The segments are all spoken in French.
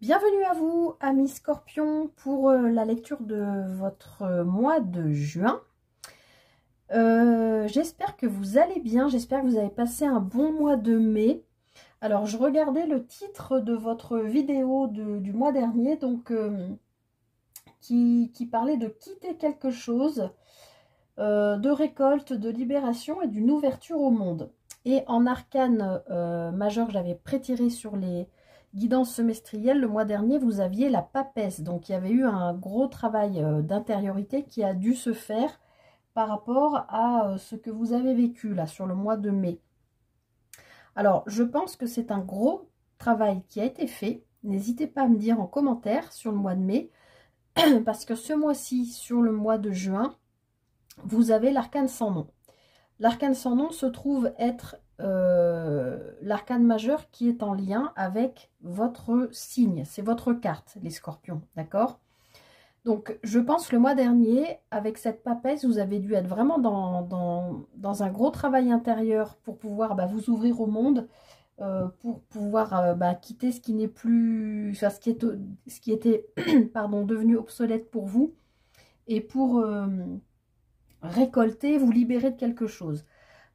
Bienvenue à vous, amis Scorpions, pour la lecture de votre mois de juin. J'espère que vous allez bien, j'espère que vous avez passé un bon mois de mai. Alors, je regardais le titre de votre vidéo du mois dernier, donc qui parlait de quitter quelque chose, de récolte, de libération et d'une ouverture au monde. Et en arcane majeur, j'avais prétiré sur les guidance semestrielle, le mois dernier, vous aviez la papesse. Donc, il y avait eu un gros travail d'intériorité qui a dû se faire par rapport à ce que vous avez vécu là sur le mois de mai. Alors, je pense que c'est un gros travail qui a été fait. N'hésitez pas à me dire en commentaire sur le mois de mai, parce que ce mois-ci, sur le mois de juin, vous avez l'arcane sans nom. L'arcane sans nom se trouve être l'arcane majeur qui est en lien avec votre signe. C'est votre carte, les scorpions, d'accord? Donc, je pense que le mois dernier, avec cette papesse, vous avez dû être vraiment dans un gros travail intérieur pour pouvoir vous ouvrir au monde, pour pouvoir quitter ce qui n'est plus, enfin, ce qui était pardon, devenu obsolète pour vous, et pour récolter, vous libérer de quelque chose.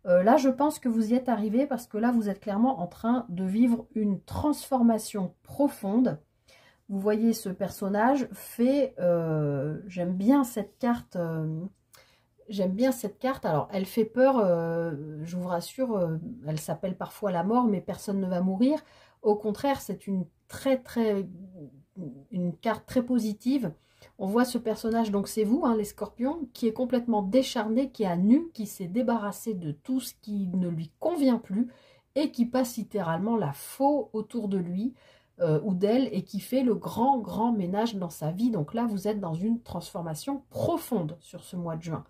Là, je pense que vous y êtes arrivé parce que là, vous êtes clairement en train de vivre une transformation profonde. Vous voyez, ce personnage fait... j'aime bien cette carte. J'aime bien cette carte. Alors, elle fait peur, je vous rassure. Elle s'appelle parfois la mort, mais personne ne va mourir. Au contraire, c'est une carte très positive. On voit ce personnage, donc c'est vous, hein, les scorpions, qui est complètement décharné, qui est à nu, qui s'est débarrassé de tout ce qui ne lui convient plus et qui passe littéralement la faux autour de lui ou d'elle et qui fait le grand ménage dans sa vie. Donc là, vous êtes dans une transformation profonde sur ce mois de juin.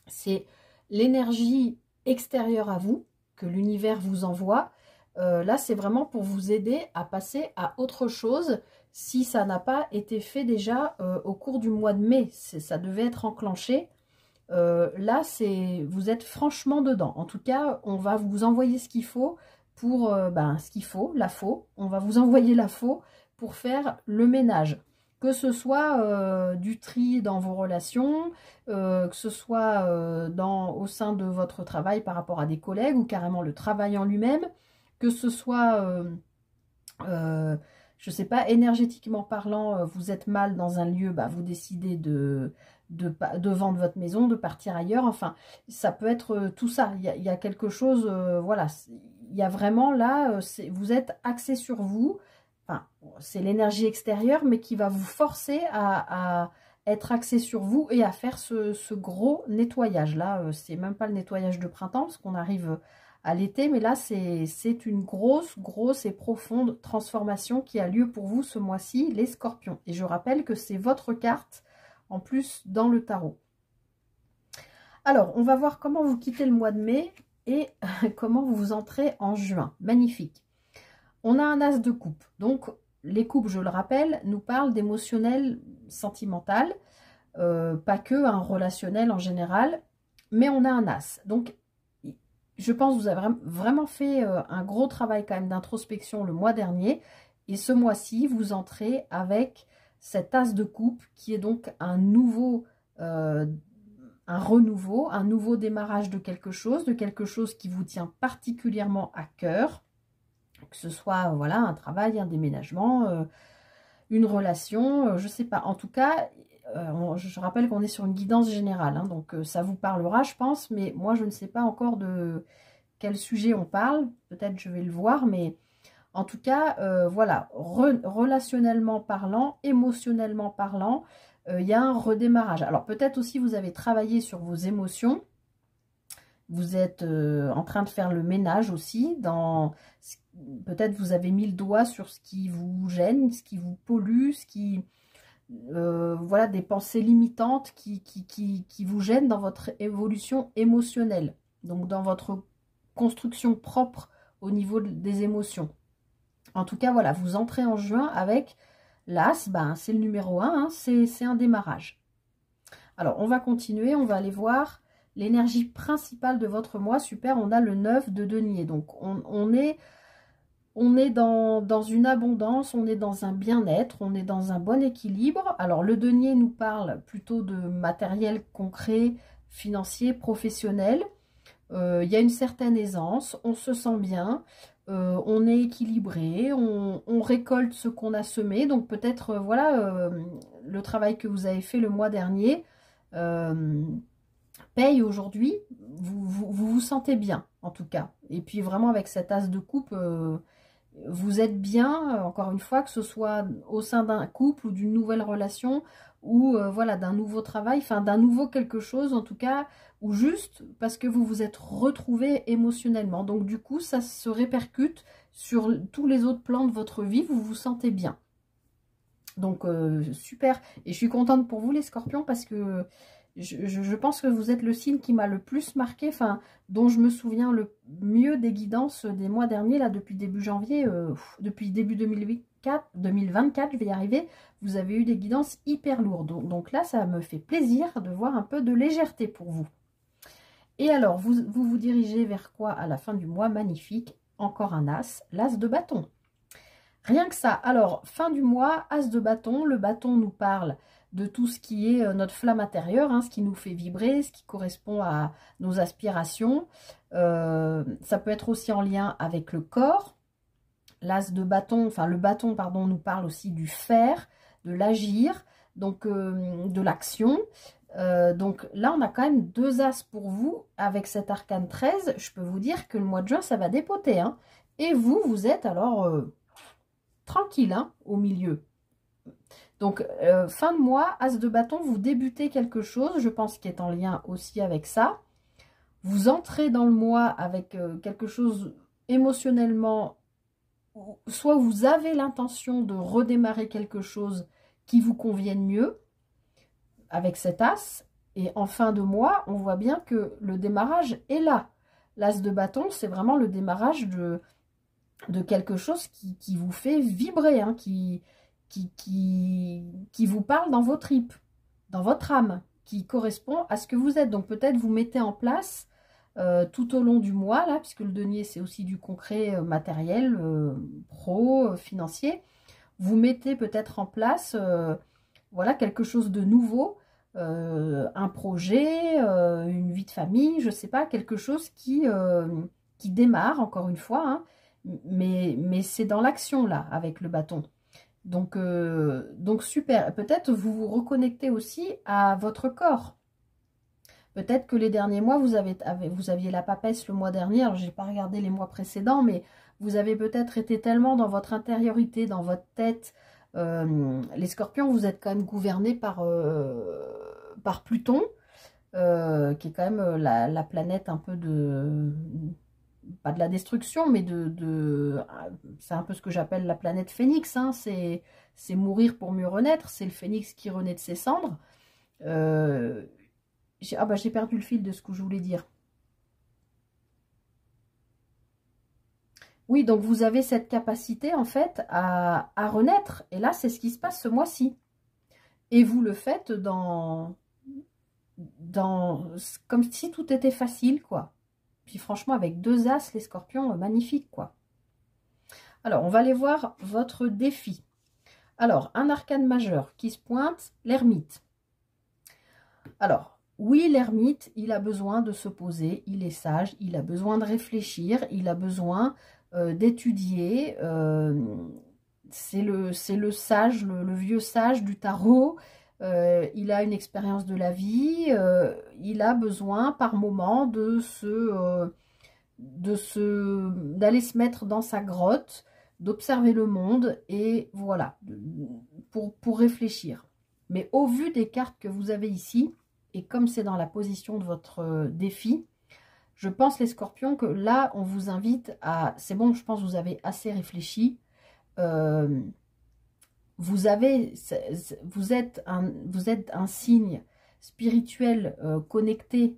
C'est l'énergie extérieure à vous que l'univers vous envoie. Là, c'est vraiment pour vous aider à passer à autre chose si ça n'a pas été fait déjà au cours du mois de mai. Ça devait être enclenché. Là, vous êtes franchement dedans. En tout cas, on va vous envoyer ce qu'il faut pour ce qu'il faut, la faux. On va vous envoyer la faux pour faire le ménage. Que ce soit du tri dans vos relations, que ce soit au sein de votre travail par rapport à des collègues ou carrément le travail en lui-même, que ce soit, je ne sais pas, énergétiquement parlant, vous êtes mal dans un lieu, vous décidez de vendre votre maison, de partir ailleurs. Enfin, ça peut être tout ça. Il y a quelque chose, voilà, il y a vraiment là, vous êtes axé sur vous. Enfin, c'est l'énergie extérieure, mais qui va vous forcer à être axé sur vous et à faire ce gros nettoyage. Là, c'est même pas le nettoyage de printemps, parce qu'on arrive à l'été, mais là, c'est une grosse et profonde transformation qui a lieu pour vous ce mois-ci, les scorpions. Et je rappelle que c'est votre carte, en plus, dans le tarot. Alors, on va voir comment vous quittez le mois de mai et comment vous entrez en juin. Magnifique. On a un as de coupe. Donc, les coupes, je le rappelle, nous parlent d'émotionnel sentimental, pas que un relationnel en général, mais on a un as. Donc, je pense que vous avez vraiment fait un gros travail quand même d'introspection le mois dernier. Et ce mois-ci, vous entrez avec cet as de coupe qui est donc un renouveau, un nouveau démarrage de quelque chose qui vous tient particulièrement à cœur. Que ce soit voilà, un travail, un déménagement, une relation, je ne sais pas. En tout cas, je rappelle qu'on est sur une guidance générale, hein, donc ça vous parlera, je pense, mais moi, je ne sais pas encore de quel sujet on parle. Peut-être je vais le voir, mais en tout cas, voilà, relationnellement parlant, émotionnellement parlant, il y a un redémarrage. Alors, peut-être aussi, vous avez travaillé sur vos émotions. Vous êtes en train de faire le ménage aussi. Peut-être vous avez mis le doigt sur ce qui vous gêne, ce qui vous pollue, ce qui... voilà, des pensées limitantes qui vous gênent dans votre évolution émotionnelle. Donc, dans votre construction propre au niveau des émotions. En tout cas, voilà, vous entrez en juin avec l'as. C'est le numéro 1, hein, c'est un démarrage. Alors, on va continuer, on va aller voir l'énergie principale de votre mois. Super, on a le 9 de denier. Donc, on est On est dans une abondance, on est dans un bien-être, on est dans un bon équilibre. Alors, le denier nous parle plutôt de matériel concret, financier, professionnel. Il y a une certaine aisance, on se sent bien, on est équilibré, on récolte ce qu'on a semé. Donc, peut-être, voilà, le travail que vous avez fait le mois dernier paye aujourd'hui. Vous sentez bien, en tout cas. Et puis, vraiment, avec cet as de coupe... vous êtes bien, encore une fois, que ce soit au sein d'un couple ou d'une nouvelle relation ou voilà, d'un nouveau travail, enfin d'un nouveau quelque chose en tout cas, ou juste parce que vous vous êtes retrouvé émotionnellement. Donc du coup, ça se répercute sur tous les autres plans de votre vie, vous vous sentez bien. Donc super, et je suis contente pour vous les scorpions parce que je pense que vous êtes le signe qui m'a le plus marqué, enfin dont je me souviens le mieux des guidances des mois derniers, là depuis début janvier, depuis début 2024, je vais y arriver, vous avez eu des guidances hyper lourdes. Donc là, ça me fait plaisir de voir un peu de légèreté pour vous. Et alors, vous dirigez vers quoi à la fin du mois? Magnifique, encore un as, l'as de bâton. Rien que ça. Alors, fin du mois, as de bâton. Le bâton nous parle de tout ce qui est notre flamme intérieure, hein, ce qui nous fait vibrer, ce qui correspond à nos aspirations. Ça peut être aussi en lien avec le corps. L'as de bâton, enfin le bâton, pardon, nous parle aussi du faire, de l'agir, donc de l'action. Donc là, on a quand même deux as pour vous. Avec cet arcane 13, je peux vous dire que le mois de juin, ça va dépoter. Hein. Et vous êtes alors... tranquille hein, au milieu. Donc, fin de mois, as de bâton, vous débutez quelque chose, je pense, qui est en lien aussi avec ça. Vous entrez dans le mois avec quelque chose émotionnellement, soit vous avez l'intention de redémarrer quelque chose qui vous convienne mieux avec cet as. Et en fin de mois, on voit bien que le démarrage est là. L'as de bâton, c'est vraiment le démarrage de quelque chose qui vous fait vibrer, hein, qui vous parle dans vos tripes, dans votre âme, qui correspond à ce que vous êtes. Donc peut-être vous mettez en place tout au long du mois, là, puisque le denier c'est aussi du concret matériel, pro, financier. Vous mettez peut-être en place voilà, quelque chose de nouveau, un projet, une vie de famille, je sais pas, quelque chose qui démarre, encore une fois, hein, mais c'est dans l'action là, avec le bâton. Donc super. Peut-être vous vous reconnectez aussi à votre corps. Peut-être que les derniers mois, vous aviez la papesse le mois dernier. Alors, je n'ai pas regardé les mois précédents, mais vous avez peut-être été tellement dans votre intériorité, dans votre tête. Les scorpions, vous êtes quand même gouvernés par Pluton, qui est quand même la planète un peu de... pas de la destruction, mais c'est un peu ce que j'appelle la planète phénix, hein. C'est mourir pour mieux renaître, c'est le phénix qui renaît de ses cendres. J'ai perdu le fil de ce que je voulais dire. Oui, donc vous avez cette capacité en fait à renaître, et là c'est ce qui se passe ce mois-ci. Et vous le faites comme si tout était facile, quoi. Puis franchement, avec deux as, les scorpions, magnifique, quoi. Alors, on va aller voir votre défi. Alors, un arcane majeur qui se pointe, l'ermite. Alors, oui, l'ermite, il a besoin de se poser, il est sage, il a besoin de réfléchir, il a besoin d'étudier. C'est le sage, le vieux sage du tarot. Il a une expérience de la vie, il a besoin par moment d'aller se mettre dans sa grotte, d'observer le monde et voilà, pour réfléchir. Mais au vu des cartes que vous avez ici, et comme c'est dans la position de votre défi, je pense les scorpions que là on vous invite à... C'est bon, je pense que vous avez assez réfléchi. Vous êtes un signe spirituel connecté.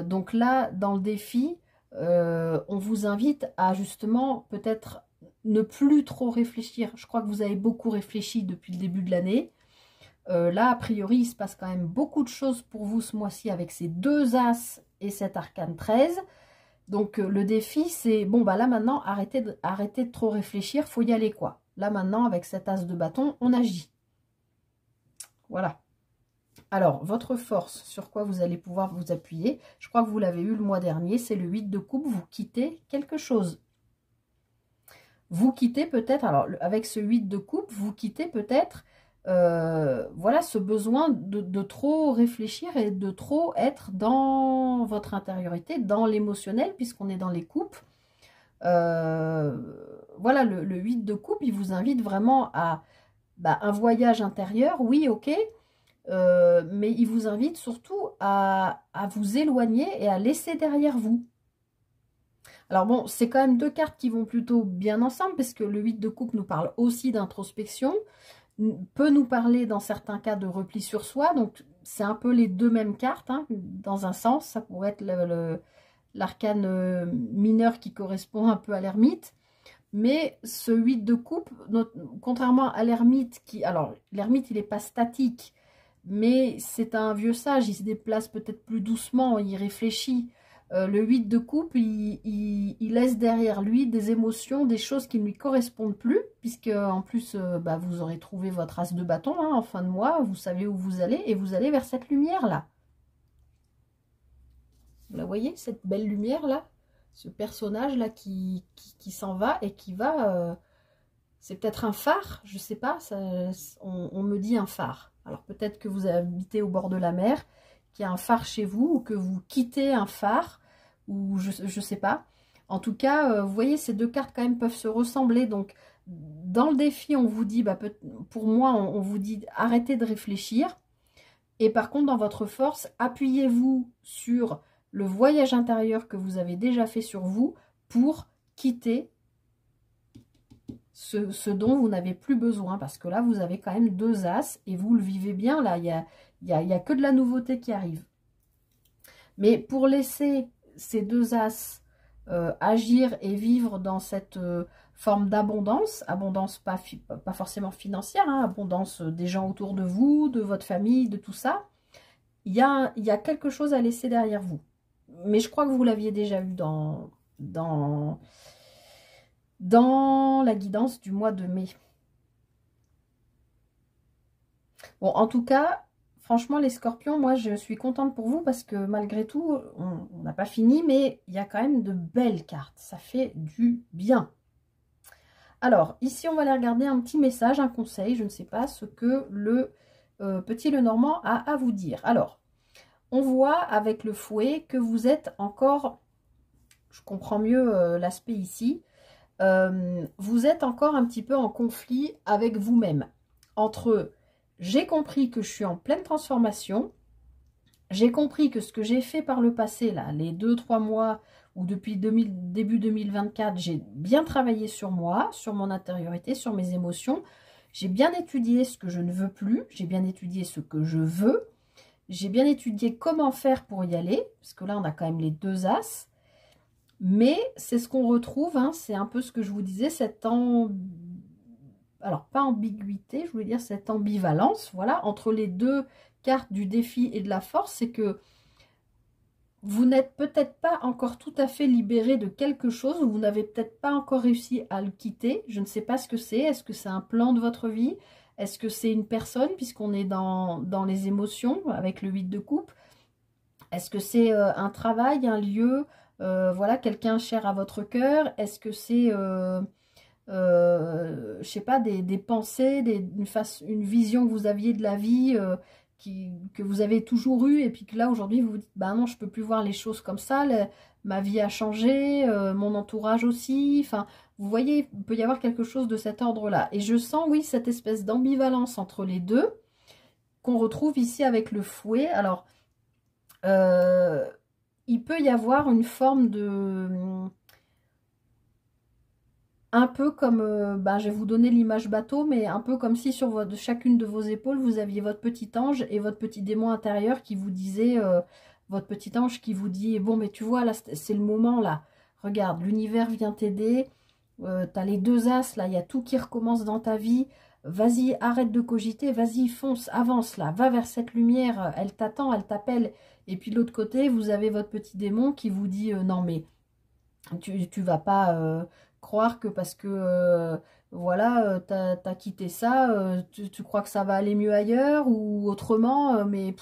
Donc là, dans le défi, on vous invite à justement peut-être ne plus trop réfléchir. Je crois que vous avez beaucoup réfléchi depuis le début de l'année. Là, a priori, il se passe quand même beaucoup de choses pour vous ce mois-ci avec ces deux as et cet arcane 13. Donc le défi, c'est, bon, bah là maintenant, arrêtez de trop réfléchir, faut y aller, quoi. Là maintenant, avec cet as de bâton, on agit. Voilà. Alors, votre force, sur quoi vous allez pouvoir vous appuyer, je crois que vous l'avez eu le mois dernier, c'est le 8 de coupe, vous quittez quelque chose. Vous quittez peut-être, alors avec ce 8 de coupe, vous quittez peut-être, voilà, ce besoin de trop réfléchir et de trop être dans votre intériorité, dans l'émotionnel, puisqu'on est dans les coupes. Voilà, le 8 de coupe, il vous invite vraiment à un voyage intérieur, oui, ok, mais il vous invite surtout à vous éloigner et à laisser derrière vous. Alors bon, c'est quand même deux cartes qui vont plutôt bien ensemble, parce que le 8 de coupe nous parle aussi d'introspection, peut nous parler dans certains cas de repli sur soi, donc c'est un peu les deux mêmes cartes, hein, dans un sens, ça pourrait être l'arcane mineur qui correspond un peu à l'ermite, mais ce 8 de coupe, contrairement à l'ermite, alors l'ermite il n'est pas statique, mais c'est un vieux sage, il se déplace peut-être plus doucement, il réfléchit. Le 8 de coupe, il laisse derrière lui des émotions, des choses qui ne lui correspondent plus, puisque en plus, vous aurez trouvé votre as de bâton, hein, en fin de mois, vous savez où vous allez, et vous allez vers cette lumière-là. Vous la voyez, cette belle lumière-là? Ce personnage-là qui s'en va et qui va... c'est peut-être un phare, je ne sais pas, on me dit un phare. Alors peut-être que vous habitez au bord de la mer, qu'il y a un phare chez vous, ou que vous quittez un phare, ou je ne sais pas. En tout cas, vous voyez, ces deux cartes quand même peuvent se ressembler. Donc, dans le défi, on vous dit, pour moi, on vous dit arrêtez de réfléchir. Et par contre, dans votre force, appuyez-vous sur le voyage intérieur que vous avez déjà fait sur vous pour quitter ce dont vous n'avez plus besoin. Parce que là, vous avez quand même deux as et vous le vivez bien. Là, il n'y a que de la nouveauté qui arrive. Mais pour laisser ces deux as agir et vivre dans cette forme d'abondance, abondance pas forcément financière, hein, abondance des gens autour de vous, de votre famille, de tout ça, il y a quelque chose à laisser derrière vous. Mais je crois que vous l'aviez déjà eu dans la guidance du mois de mai. Bon, en tout cas, franchement, les scorpions, moi, je suis contente pour vous parce que malgré tout, on n'a pas fini, mais il y a quand même de belles cartes. Ça fait du bien. Alors, ici, on va aller regarder un petit message, un conseil. Je ne sais pas ce que le petit Lenormand a à vous dire. Alors, on voit avec le fouet que vous êtes encore, je comprends mieux l'aspect ici, vous êtes encore un petit peu en conflit avec vous-même. Entre, j'ai compris que je suis en pleine transformation, j'ai compris que ce que j'ai fait par le passé, là, les 2-3 mois, ou depuis début 2024, j'ai bien travaillé sur moi, sur mon intériorité, sur mes émotions, j'ai bien étudié ce que je ne veux plus, j'ai bien étudié ce que je veux, j'ai bien étudié comment faire pour y aller, parce que là, on a quand même les deux as. Mais c'est ce qu'on retrouve, hein, c'est un peu ce que je vous disais, alors pas ambiguïté, je voulais dire cette ambivalence, voilà, entre les deux cartes du défi et de la force, c'est que vous n'êtes peut-être pas encore tout à fait libéré de quelque chose, ou vous n'avez peut-être pas encore réussi à le quitter, je ne sais pas ce que c'est, est-ce que c'est un plan de votre vie, est-ce que c'est une personne, puisqu'on est dans les émotions, avec le 8 de coupe, est-ce que c'est un travail, un lieu, voilà, quelqu'un cher à votre cœur, est-ce que c'est, je sais pas, des pensées, une vision que vous aviez de la vie, que vous avez toujours eue, et puis que là, aujourd'hui, vous vous dites, bah non, je peux plus voir les choses comme ça, ma vie a changé, mon entourage aussi, enfin, vous voyez, il peut y avoir quelque chose de cet ordre-là. Et je sens, oui, cette espèce d'ambivalence entre les deux, qu'on retrouve ici avec le fouet. Alors, il peut y avoir une forme de... un peu comme, je vais vous donner l'image bateau, mais un peu comme si sur chacune de vos épaules, vous aviez votre petit ange et votre petit démon intérieur qui vous disait, votre petit ange qui vous dit, bon, mais tu vois, là, c'est le moment, là. Regarde, l'univers vient t'aider, tu as les deux as, là, il y a tout qui recommence dans ta vie. Vas-y, arrête de cogiter, vas-y, fonce, avance, là, va vers cette lumière, elle t'attend, elle t'appelle. Et puis de l'autre côté, vous avez votre petit démon qui vous dit, non, mais Tu vas pas croire que parce que voilà, t'as quitté ça, tu crois que ça va aller mieux ailleurs ou autrement, mais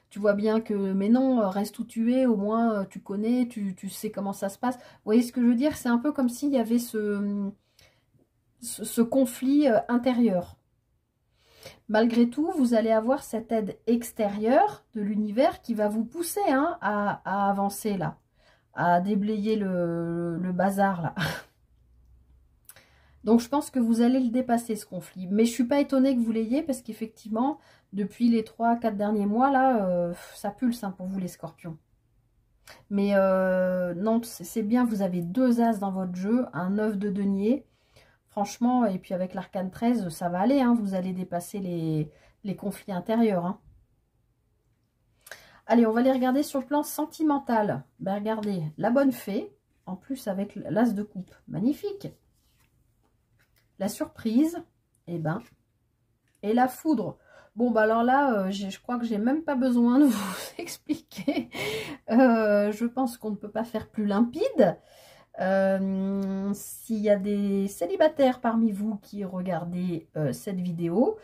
tu vois bien que, mais non, reste où tu es, au moins tu connais, tu sais comment ça se passe. Vous voyez ce que je veux dire? C'est un peu comme s'il y avait ce conflit intérieur. Malgré tout, vous allez avoir cette aide extérieure de l'univers qui va vous pousser hein, à avancer là, à déblayer le bazar là. Donc je pense que vous allez le dépasser ce conflit. Mais je ne suis pas étonnée que vous l'ayez parce qu'effectivement, depuis les 3-4 derniers mois là, ça pulse hein, pour vous les scorpions. Mais non, c'est bien, vous avez 2 as dans votre jeu, un 9 de denier. Franchement, et puis avec l'arcane 13, ça va aller, hein, vous allez dépasser les conflits intérieurs. Hein. Allez, on va les regarder sur le plan sentimental. Ben, regardez, la bonne fée, en plus avec l'as de coupe, magnifique. La surprise, eh ben, et la foudre. Bon, bah alors là, je crois que j'ai même pas besoin de vous expliquer. Je pense qu'on ne peut pas faire plus limpide. S'il y a des célibataires parmi vous qui regardez cette vidéo,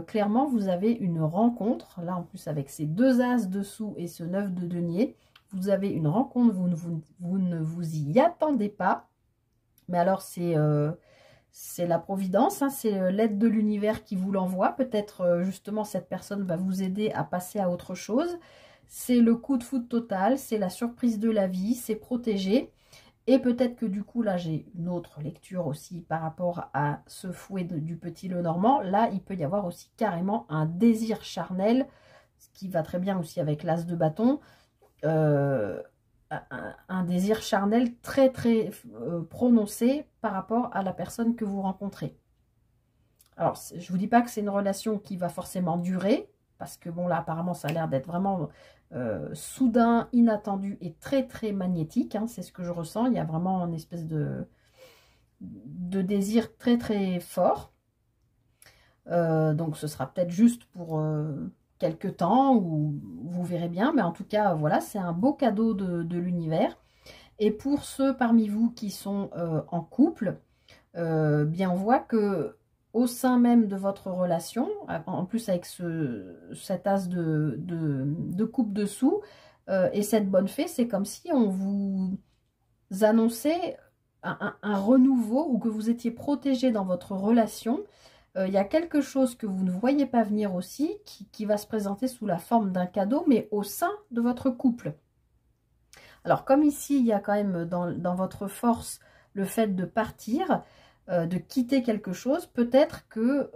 clairement vous avez une rencontre, là en plus avec ces 2 as dessous et ce 9 de denier, vous avez une rencontre, vous ne vous y attendez pas, mais alors c'est la providence, hein, c'est l'aide de l'univers qui vous l'envoie, peut-être justement cette personne va vous aider à passer à autre chose, c'est le coup de foudre total, c'est la surprise de la vie, c'est protégé. Et peut-être que du coup, là, j'ai une autre lecture aussi par rapport à ce fouet du petit Lenormand. Là, il peut y avoir aussi carrément un désir charnel, ce qui va très bien aussi avec l'as de bâton. Un désir charnel très, très prononcé par rapport à la personne que vous rencontrez. Alors, je ne vous dis pas que c'est une relation qui va forcément durer, parce que bon, là, apparemment, ça a l'air d'être vraiment... soudain, inattendu et très très magnétique, hein, c'est ce que je ressens, il y a vraiment une espèce de désir très très fort, donc ce sera peut-être juste pour quelques temps, ou vous verrez bien, mais en tout cas voilà, c'est un beau cadeau de l'univers. Et pour ceux parmi vous qui sont en couple, bien on voit que au sein même de votre relation, en plus avec cet as de coupe dessous, et cette bonne fée, c'est comme si on vous annonçait un renouveau, ou que vous étiez protégé dans votre relation. Il y a quelque chose que vous ne voyez pas venir aussi, qui va se présenter sous la forme d'un cadeau, mais au sein de votre couple. Alors comme ici, il y a quand même dans votre force le fait de partir, de quitter quelque chose, peut-être que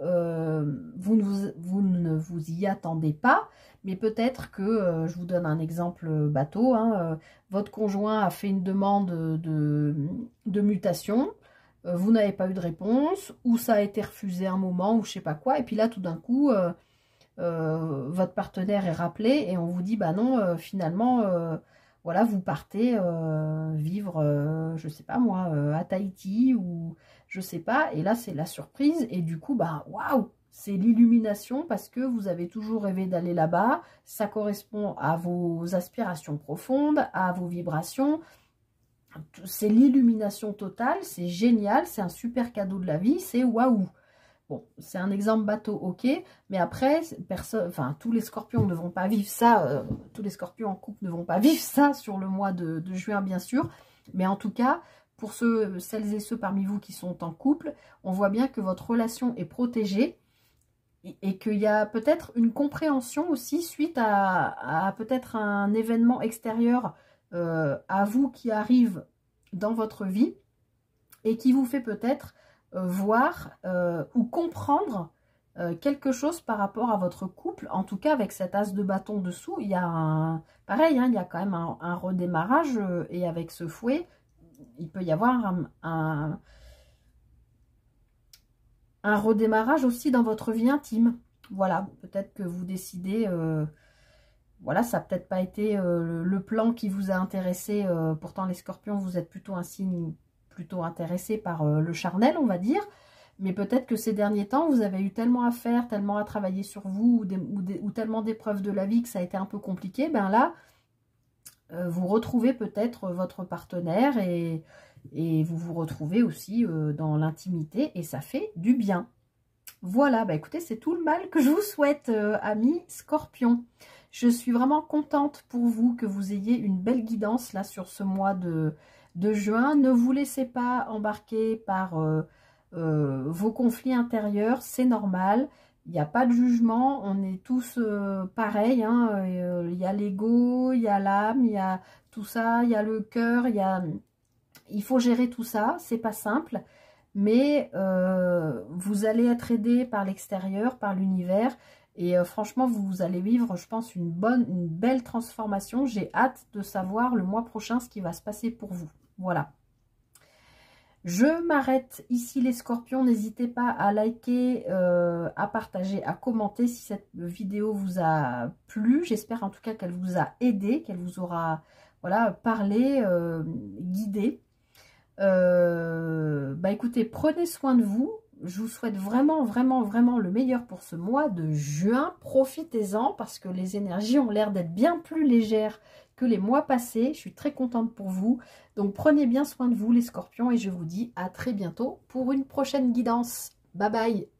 vous ne vous y attendez pas, mais peut-être que, je vous donne un exemple bateau, hein, votre conjoint a fait une demande de mutation, vous n'avez pas eu de réponse, ou ça a été refusé un moment, ou je sais pas quoi, et puis là tout d'un coup, votre partenaire est rappelé, et on vous dit, bah non, finalement... voilà, vous partez vivre, je sais pas moi, à Tahiti ou je sais pas. Et là, c'est la surprise. Et du coup, bah waouh, c'est l'illumination parce que vous avez toujours rêvé d'aller là-bas. Ça correspond à vos aspirations profondes, à vos vibrations. C'est l'illumination totale. C'est génial. C'est un super cadeau de la vie. C'est waouh. Bon, c'est un exemple bateau, ok, mais après, personne, enfin, tous les scorpions ne vont pas vivre ça, tous les scorpions en couple ne vont pas vivre ça sur le mois de juin, bien sûr, mais en tout cas, pour celles et ceux parmi vous qui sont en couple, on voit bien que votre relation est protégée et qu'il y a peut-être une compréhension aussi suite à peut-être un événement extérieur à vous qui arrive dans votre vie et qui vous fait peut-être voir ou comprendre quelque chose par rapport à votre couple. En tout cas, avec cet as de bâton dessous, il y a pareil, hein, il y a quand même un redémarrage et avec ce fouet, il peut y avoir un redémarrage aussi dans votre vie intime. Voilà, peut-être que vous décidez... voilà, ça n'a peut-être pas été le plan qui vous a intéressé. Pourtant, les scorpions, vous êtes plutôt un signe plutôt intéressé par le charnel, on va dire. Mais peut-être que ces derniers temps, vous avez eu tellement à faire, tellement à travailler sur vous, ou tellement d'épreuves de la vie que ça a été un peu compliqué. Ben là, vous retrouvez peut-être votre partenaire et vous vous retrouvez aussi dans l'intimité et ça fait du bien. Voilà, bah écoutez, c'est tout le mal que je vous souhaite, amis Scorpion. Je suis vraiment contente pour vous que vous ayez une belle guidance là sur ce mois de juin. Ne vous laissez pas embarquer par vos conflits intérieurs, c'est normal. Il n'y a pas de jugement, on est tous pareils. Hein. Il y a l'ego, il y a l'âme, il y a tout ça, il y a le cœur, il faut gérer tout ça, c'est pas simple. Mais vous allez être aidé par l'extérieur, par l'univers. Et franchement, vous allez vivre, je pense, une belle transformation. J'ai hâte de savoir le mois prochain ce qui va se passer pour vous. Voilà. Je m'arrête ici les scorpions. N'hésitez pas à liker, à partager, à commenter si cette vidéo vous a plu. J'espère en tout cas qu'elle vous a aidé, qu'elle vous aura voilà, parlé, guidé. Bah écoutez, prenez soin de vous. Je vous souhaite vraiment, vraiment, vraiment le meilleur pour ce mois de juin. Profitez-en parce que les énergies ont l'air d'être bien plus légères que les mois passés. Je suis très contente pour vous. Donc prenez bien soin de vous les scorpions et je vous dis à très bientôt pour une prochaine guidance. Bye bye!